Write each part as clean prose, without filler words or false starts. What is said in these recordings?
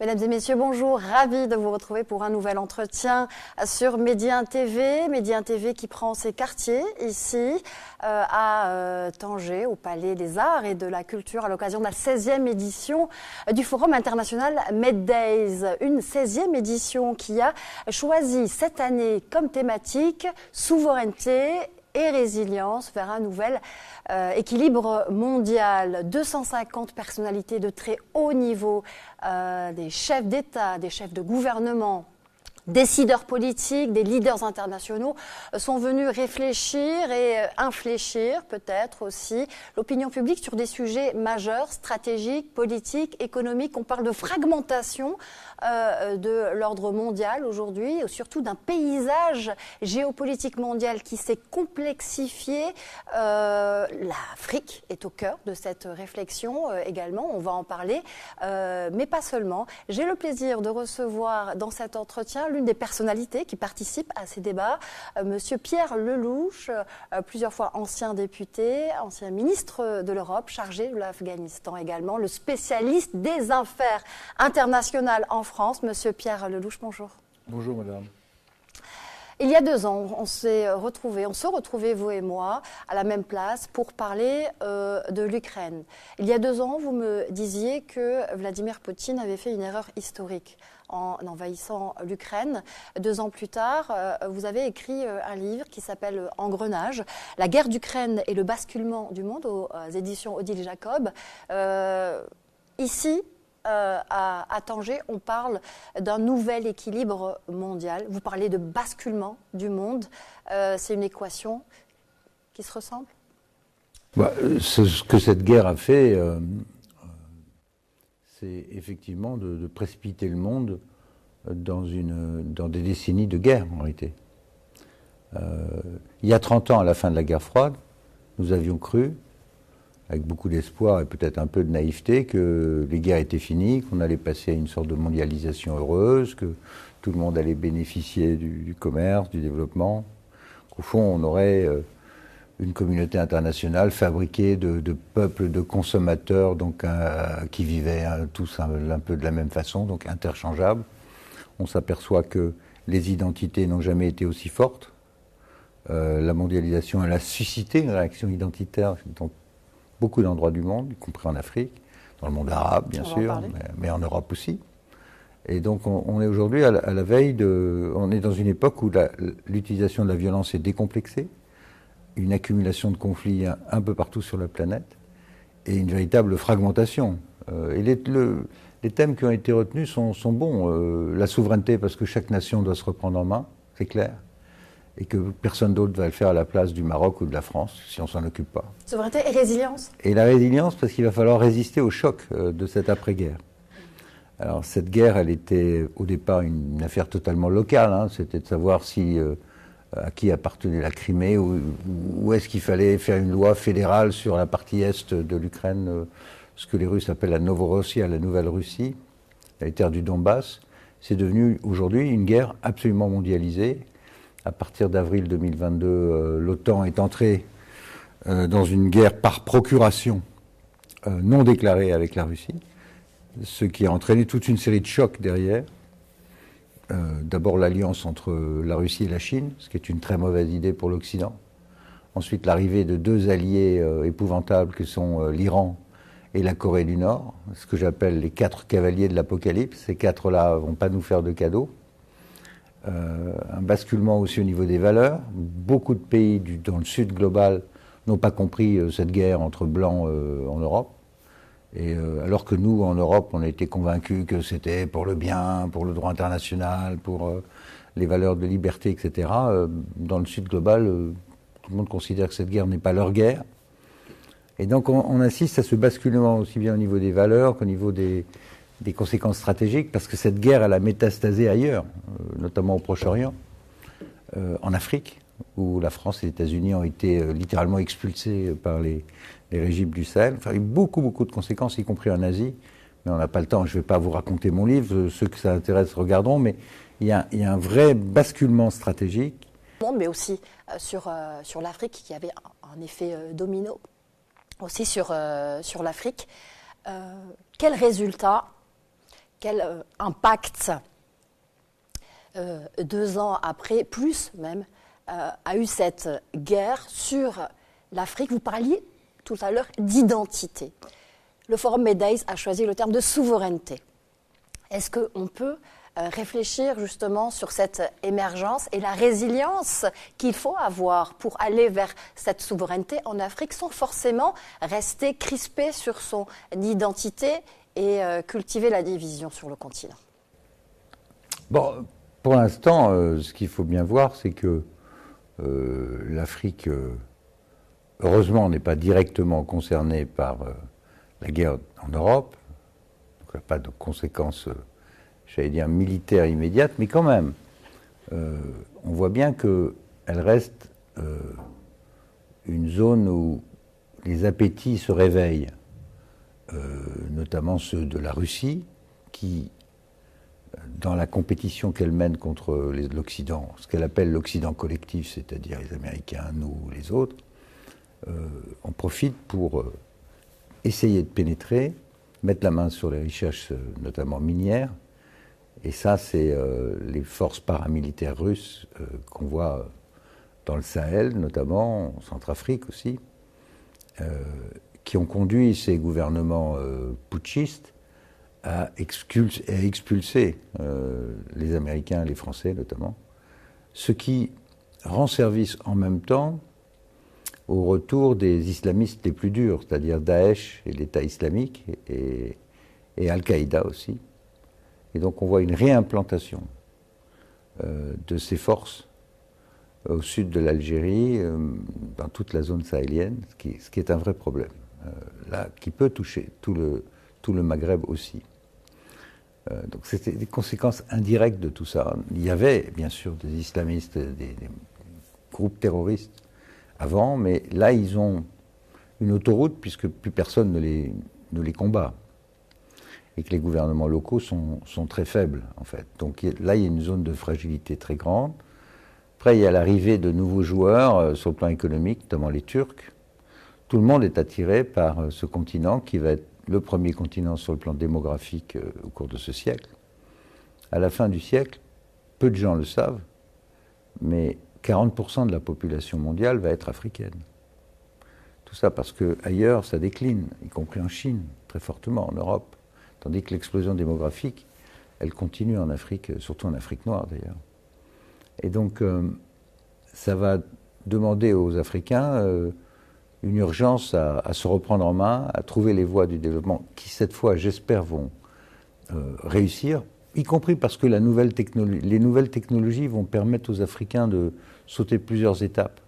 Mesdames et messieurs, bonjour. Ravi de vous retrouver pour un nouvel entretien sur Medi 1 TV. Medi 1 TV qui prend ses quartiers ici à Tanger, au Palais des Arts et de la Culture à l'occasion de la 16e édition du Forum international MedDays. Une 16e édition qui a choisi cette année comme thématique souveraineté et résilience vers un nouvel équilibre mondial. 250 personnalités de très haut niveau, des chefs d'État, des chefs de gouvernement, décideurs politiques, des leaders internationaux sont venus réfléchir et infléchir peut-être aussi l'opinion publique sur des sujets majeurs, stratégiques, politiques, économiques. On parle de fragmentation de l'ordre mondial aujourd'hui, surtout d'un paysage géopolitique mondial qui s'est complexifié. L'Afrique est au cœur de cette réflexion également, on va en parler, mais pas seulement. J'ai le plaisir de recevoir dans cet entretien l'une des personnalités qui participent à ces débats, Monsieur Pierre Lellouche, plusieurs fois ancien député, ancien ministre de l'Europe, chargé de l'Afghanistan également, le spécialiste des affaires internationales en France. Monsieur Pierre Lellouche, bonjour. Bonjour madame. Il y a 2 ans, on se retrouvait, vous et moi, à la même place pour parler de l'Ukraine. Il y a 2 ans, vous me disiez que Vladimir Poutine avait fait une erreur historique en envahissant l'Ukraine. 2 ans plus tard, vous avez écrit un livre qui s'appelle Engrenage, la guerre d'Ukraine et le basculement du monde aux éditions Odile Jacob. Ici, à Tanger, on parle d'un nouvel équilibre mondial. Vous parlez de basculement du monde. C'est une équation qui se ressemble ? Ce que cette guerre a fait, c'est effectivement de précipiter le monde dans des décennies de guerre, en réalité. Il y a 30 ans, à la fin de la guerre froide, nous avions cru, avec beaucoup d'espoir et peut-être un peu de naïveté, que les guerres étaient finies, qu'on allait passer à une sorte de mondialisation heureuse, que tout le monde allait bénéficier du commerce, du développement, qu'au fond on aurait une communauté internationale fabriquée de peuples, de consommateurs, donc qui vivaient tous un peu de la même façon, donc interchangeables. On s'aperçoit que les identités n'ont jamais été aussi fortes. La mondialisation, elle a suscité une réaction identitaire dans beaucoup d'endroits du monde, y compris en Afrique, dans le monde arabe bien sûr, mais en Europe aussi. Et donc on est aujourd'hui à la veille on est dans une époque où l'utilisation de la violence est décomplexée, une accumulation de conflits un peu partout sur la planète, et une véritable fragmentation. Et les thèmes qui ont été retenus sont bons. La souveraineté, parce que chaque nation doit se reprendre en main, c'est clair, et que personne d'autre va le faire à la place du Maroc ou de la France, si on ne s'en occupe pas. Souveraineté et résilience. Et la résilience, parce qu'il va falloir résister au choc de cette après-guerre. Alors cette guerre, elle était au départ une affaire totalement locale, c'était de savoir à qui appartenait la Crimée, ou est-ce qu'il fallait faire une loi fédérale sur la partie est de l'Ukraine, ce que les Russes appellent la Novorossia, la Nouvelle-Russie, les terres du Donbass. C'est devenu aujourd'hui une guerre absolument mondialisée. À partir d'avril 2022, l'OTAN est entrée dans une guerre par procuration non déclarée avec la Russie, ce qui a entraîné toute une série de chocs derrière. D'abord l'alliance entre la Russie et la Chine, ce qui est une très mauvaise idée pour l'Occident. Ensuite l'arrivée de 2 alliés épouvantables que sont l'Iran et la Corée du Nord, ce que j'appelle les 4 cavaliers de l'apocalypse. Ces 4-là ne vont pas nous faire de cadeaux. Un basculement aussi au niveau des valeurs. Beaucoup de pays dans le sud global n'ont pas compris cette guerre entre blancs en Europe. Et alors que nous, en Europe, on a été convaincus que c'était pour le bien, pour le droit international, pour les valeurs de liberté, etc. Dans le sud global, tout le monde considère que cette guerre n'est pas leur guerre. Et donc on assiste à ce basculement aussi bien au niveau des valeurs qu'au niveau des conséquences stratégiques, parce que cette guerre, elle a métastasé ailleurs, notamment au Proche-Orient, en Afrique, où la France et les États-Unis ont été littéralement expulsés par les régimes du Sahel. Enfin, il y a eu beaucoup de conséquences, y compris en Asie, mais on n'a pas le temps. Je ne vais pas vous raconter mon livre, ceux que ça intéresse regarderont, mais il y a un vrai basculement stratégique. Mais aussi sur l'Afrique, qui avait un effet domino, aussi sur l'Afrique. Quel résultat quel impact 2 ans après, plus même, a eu cette guerre sur l'Afrique? Vous parliez tout à l'heure d'identité. Le Forum Medays a choisi le terme de souveraineté. Est-ce qu'on peut réfléchir justement sur cette émergence et la résilience qu'il faut avoir pour aller vers cette souveraineté en Afrique sans forcément rester crispé sur son identité et cultiver la division sur le continent? Bon, pour l'instant, ce qu'il faut bien voir, c'est que l'Afrique, heureusement, n'est pas directement concernée par la guerre en Europe. Donc, il n'y a pas de conséquences, j'allais dire, militaires immédiates, mais quand même, on voit bien qu'elle reste une zone où les appétits se réveillent, notamment ceux de la Russie, qui, dans la compétition qu'elle mène contre l'Occident, ce qu'elle appelle l'Occident collectif, c'est-à-dire les Américains, nous, les autres, on profite pour essayer de pénétrer, mettre la main sur les richesses, notamment minières. Et ça, c'est les forces paramilitaires russes qu'on voit dans le Sahel, notamment, en Centrafrique aussi, qui ont conduit ces gouvernements putschistes à expulser les Américains, les Français notamment, ce qui rend service en même temps au retour des islamistes les plus durs, c'est-à-dire Daesh et l'État islamique et Al-Qaïda aussi. Et donc on voit une réimplantation de ces forces au sud de l'Algérie, dans toute la zone sahélienne, ce qui est un vrai problème, là, qui peut toucher tout le Maghreb aussi. Donc c'était des conséquences indirectes de tout ça. Il y avait bien sûr des islamistes, des groupes terroristes avant, mais là ils ont une autoroute puisque plus personne ne les combat et que les gouvernements locaux sont très faibles en fait. Donc là il y a une zone de fragilité très grande. Après il y a l'arrivée de nouveaux joueurs sur le plan économique, notamment les Turcs. Tout le monde est attiré par ce continent qui va être le premier continent sur le plan démographique au cours de ce siècle. À la fin du siècle, peu de gens le savent, mais 40% de la population mondiale va être africaine. Tout ça parce qu'ailleurs, ça décline, y compris en Chine, très fortement, en Europe, tandis que l'explosion démographique, elle continue en Afrique, surtout en Afrique noire d'ailleurs. Et donc, ça va demander aux Africains une urgence à se reprendre en main, à trouver les voies du développement qui, cette fois, j'espère, vont réussir, y compris parce que les nouvelles technologies vont permettre aux Africains de sauter plusieurs étapes.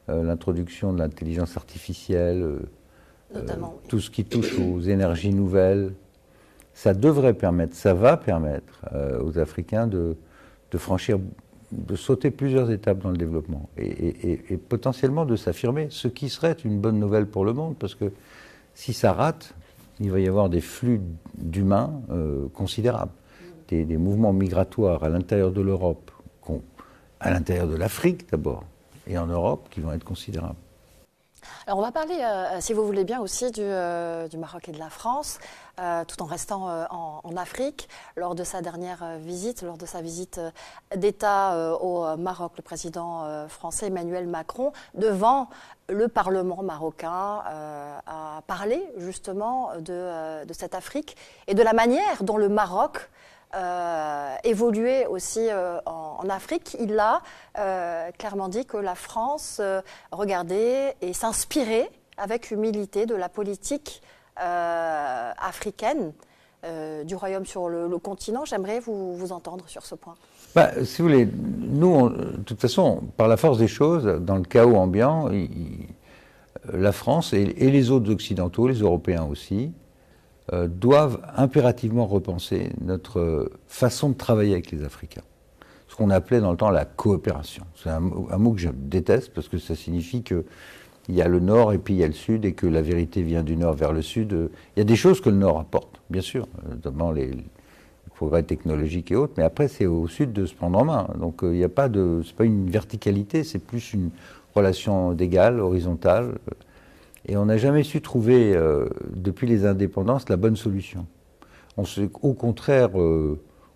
L'introduction de l'intelligence artificielle, tout ce qui touche aux énergies nouvelles, ça devrait permettre, ça va permettre aux Africains de sauter plusieurs étapes dans le développement et potentiellement de s'affirmer, ce qui serait une bonne nouvelle pour le monde, parce que si ça rate, il va y avoir des flux d'humains considérables, des mouvements migratoires à l'intérieur de l'Europe, à l'intérieur de l'Afrique d'abord, et en Europe, qui vont être considérables. Alors on va parler, si vous voulez bien, aussi du Maroc et de la France, tout en restant en Afrique. Lors de sa dernière visite, lors de sa visite d'État au Maroc, le président français Emmanuel Macron, devant le Parlement marocain, a parlé justement de cette Afrique et de la manière dont le Maroc évoluer aussi en Afrique. Il a clairement dit que la France regardait et s'inspirait avec humilité de la politique africaine du royaume sur le continent. J'aimerais vous entendre sur ce point. Si vous voulez, nous, de toute façon, par la force des choses, dans le chaos ambiant, la France et les autres occidentaux, les Européens aussi, doivent impérativement repenser notre façon de travailler avec les Africains. Ce qu'on appelait dans le temps la coopération. C'est un mot que je déteste parce que ça signifie qu'il y a le Nord et puis il y a le Sud et que la vérité vient du Nord vers le Sud. Il y a des choses que le Nord apporte, bien sûr, notamment les progrès technologiques et autres, mais après c'est au Sud de se prendre en main. Donc il n'y a pas c'est pas une verticalité, c'est plus une relation d'égal, horizontale. Et on n'a jamais su trouver, depuis les indépendances, la bonne solution. On s'est au contraire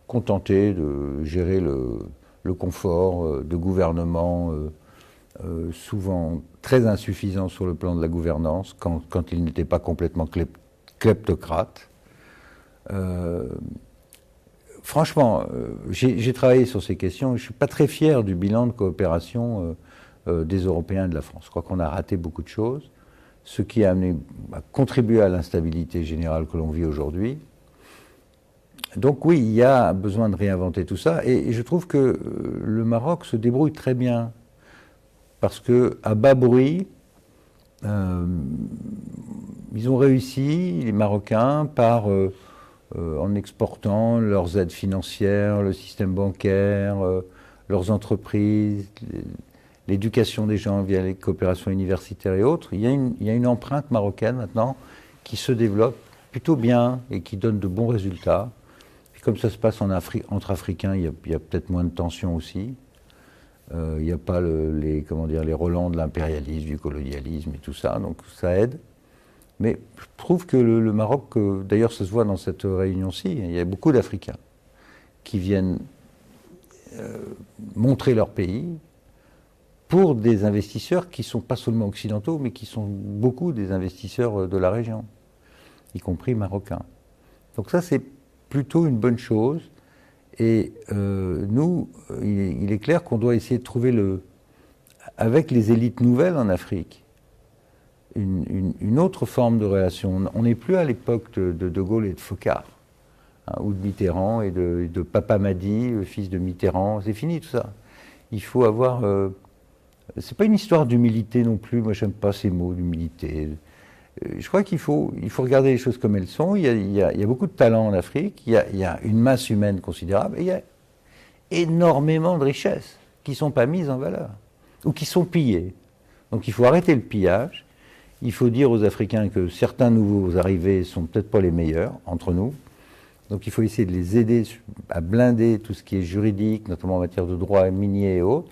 contenté de gérer le confort de gouvernements souvent très insuffisants sur le plan de la gouvernance, quand ils n'étaient pas complètement kleptocrates. Franchement, j'ai travaillé sur ces questions et je ne suis pas très fier du bilan de coopération des Européens et de la France. Je crois qu'on a raté beaucoup de choses, ce qui a contribué à l'instabilité générale que l'on vit aujourd'hui. Donc oui, il y a besoin de réinventer tout ça et je trouve que le Maroc se débrouille très bien parce qu'à bas bruit, ils ont réussi, les Marocains, en exportant leurs aides financières, le système bancaire, leurs entreprises, l'éducation des gens via les coopérations universitaires et autres. Il y a une empreinte marocaine maintenant qui se développe plutôt bien et qui donne de bons résultats. Puis comme ça se passe entre Africains, il y a peut-être moins de tensions aussi. Il n'y a pas les relents de l'impérialisme, du colonialisme et tout ça, donc ça aide. Mais je trouve que le Maroc, d'ailleurs ça se voit dans cette réunion-ci, il y a beaucoup d'Africains qui viennent montrer leur pays pour des investisseurs qui ne sont pas seulement occidentaux, mais qui sont beaucoup des investisseurs de la région, y compris marocains. Donc ça c'est plutôt une bonne chose. Et nous, il est clair qu'on doit essayer de trouver, avec les élites nouvelles en Afrique, une autre forme de relation. On n'est plus à l'époque de Gaulle et de Foccart, ou de Mitterrand et de Papa Madi, le fils de Mitterrand. C'est fini tout ça. Il faut avoir... c'est pas une histoire d'humilité non plus. Moi, j'aime pas ces mots d'humilité. Je crois qu'il faut regarder les choses comme elles sont. Il y a beaucoup de talent en Afrique, il y a une masse humaine considérable, et il y a énormément de richesses qui ne sont pas mises en valeur, ou qui sont pillées. Donc il faut arrêter le pillage, il faut dire aux Africains que certains nouveaux arrivés ne sont peut-être pas les meilleurs entre nous, donc il faut essayer de les aider à blinder tout ce qui est juridique, notamment en matière de droit minier et autres,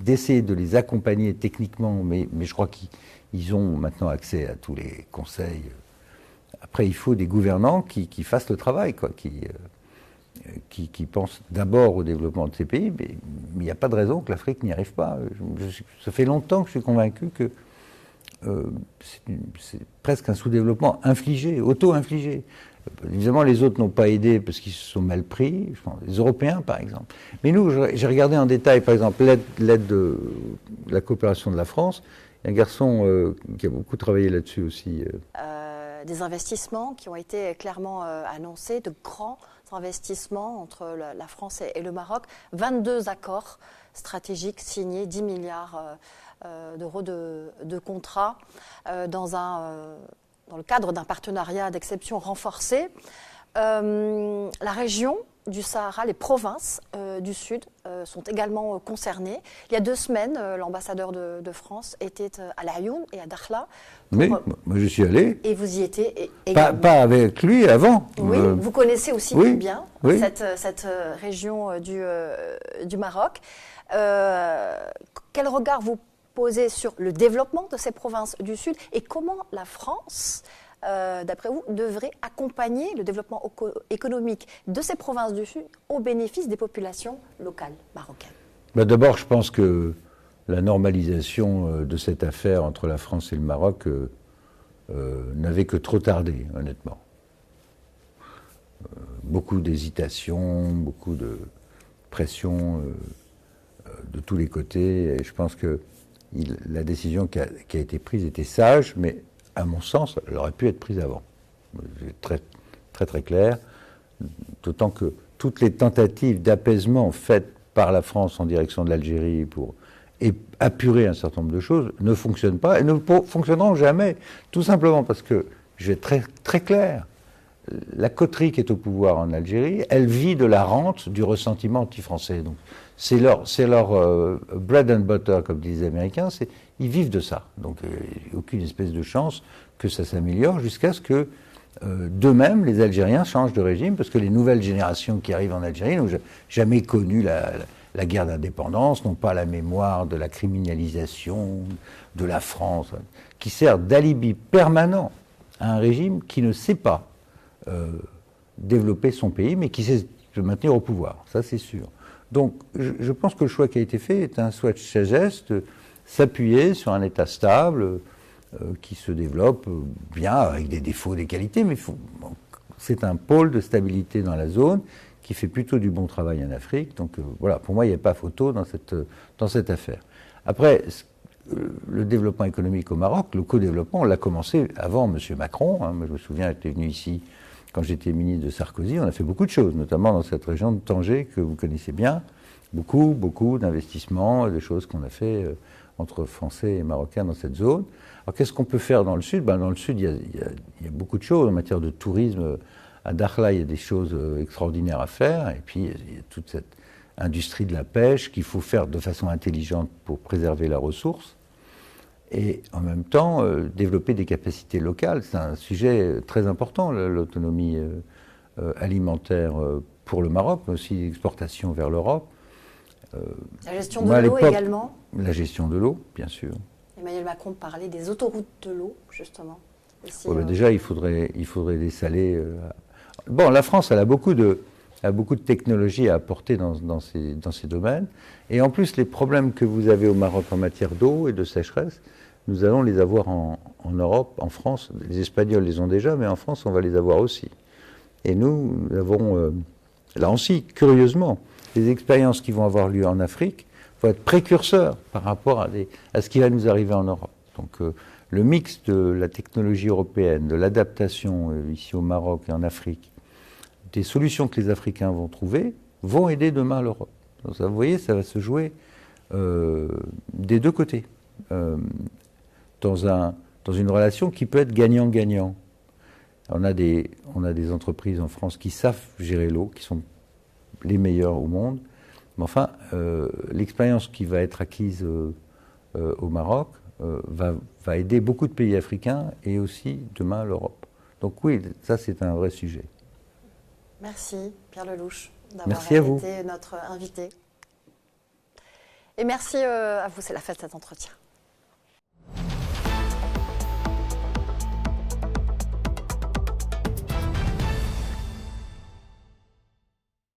d'essayer de les accompagner techniquement, mais je crois qu'ils ont maintenant accès à tous les conseils. Après, il faut des gouvernants qui fassent le travail, quoi, qui pensent d'abord au développement de ces pays, mais il n'y a pas de raison que l'Afrique n'y arrive pas. Ça fait longtemps que je suis convaincu que c'est presque un sous-développement infligé, auto-infligé. Évidemment, les autres n'ont pas aidé parce qu'ils se sont mal pris, je pense, les Européens par exemple. Mais nous, j'ai regardé en détail, par exemple, l'aide de la coopération de la France. Il y a un garçon qui a beaucoup travaillé là-dessus aussi. Des investissements qui ont été clairement annoncés, de grands investissements entre la France et le Maroc. 22 accords stratégiques signés, 10 milliards d'euros de contrats dans le cadre d'un partenariat d'exception renforcé. La région du Sahara, les provinces du Sud sont également concernées. Il y a 2 semaines, l'ambassadeur de France était à Laayoune et à Dakhla. Oui, moi je suis allé. Et vous y étiez pas avec lui, avant. Oui, vous connaissez aussi très bien cette région du Maroc. Quel regard vous posez sur le développement de ces provinces du Sud et comment la France, d'après vous, devrait accompagner le développement économique de ces provinces du Sud au bénéfice des populations locales marocaines? D'abord, je pense que la normalisation de cette affaire entre la France et le Maroc n'avait que trop tardé, honnêtement. Beaucoup d'hésitation, beaucoup de pression de tous les côtés. Et je pense que la décision qui a été prise était sage, mais à mon sens, elle aurait pu être prise avant. C'est très, très, très clair. D'autant que toutes les tentatives d'apaisement faites par la France en direction de l'Algérie pour apurer un certain nombre de choses ne fonctionnent pas et ne fonctionneront jamais. Tout simplement parce que, je vais être très, très clair, la coterie qui est au pouvoir en Algérie, elle vit de la rente du ressentiment anti-français. Donc, c'est leur bread and butter, comme disent les Américains, ils vivent de ça. Donc, aucune espèce de chance que ça s'améliore jusqu'à ce que, d'eux-mêmes, les Algériens changent de régime, parce que les nouvelles générations qui arrivent en Algérie n'ont jamais connu la guerre d'indépendance, n'ont pas la mémoire de la criminalisation de la France, qui sert d'alibi permanent à un régime qui ne sait pas développer son pays, mais qui sait se maintenir au pouvoir, ça c'est sûr. Donc je pense que le choix qui a été fait est un choix de sagesse, de s'appuyer sur un État stable, qui se développe bien, avec des défauts, des qualités, mais c'est un pôle de stabilité dans la zone qui fait plutôt du bon travail en Afrique. Donc voilà, pour moi, il n'y a pas photo dans cette affaire. Après, le développement économique au Maroc, le co-développement, on l'a commencé avant M. Macron. Hein. Moi, je me souviens, j'étais venu ici quand j'étais ministre de Sarkozy. On a fait beaucoup de choses, notamment dans cette région de Tanger que vous connaissez bien. Beaucoup d'investissements, des choses qu'on a fait entre Français et Marocains dans cette zone. Alors qu'est-ce qu'on peut faire dans le Sud? Dans le Sud, il y a beaucoup de choses. En matière de tourisme, à Dakhla, il y a des choses extraordinaires à faire. Et puis, il y a toute cette industrie de la pêche qu'il faut faire de façon intelligente pour préserver la ressource. Et en même temps, développer des capacités locales. C'est un sujet très important, l'autonomie alimentaire pour le Maroc, mais aussi l'exportation vers l'Europe. La gestion de l'eau également. La gestion de l'eau, bien sûr. Emmanuel Macron parlait des autoroutes de l'eau, justement. Ici, déjà, il faudrait dessaler. Bon, la France, elle a beaucoup de technologies à apporter dans ces domaines. Et en plus, les problèmes que vous avez au Maroc en matière d'eau et de sécheresse, nous allons les avoir en Europe, en France. Les Espagnols les ont déjà, mais en France, on va les avoir aussi. Et nous avons, là aussi, curieusement, les expériences qui vont avoir lieu en Afrique vont être précurseurs par rapport à ce qui va nous arriver en Europe. Donc le mix de la technologie européenne, de l'adaptation ici au Maroc et en Afrique, des solutions que les Africains vont trouver, vont aider demain l'Europe. Donc vous voyez, ça va se jouer des deux côtés, dans une relation qui peut être gagnant-gagnant. On a des entreprises en France qui savent gérer l'eau, qui sont les meilleurs au monde. Mais enfin, l'expérience qui va être acquise au Maroc va aider beaucoup de pays africains et aussi demain l'Europe. Donc oui, ça c'est un vrai sujet. Merci Pierre Lellouche d'avoir été notre invité. Et merci à vous, c'est la fin de cet entretien.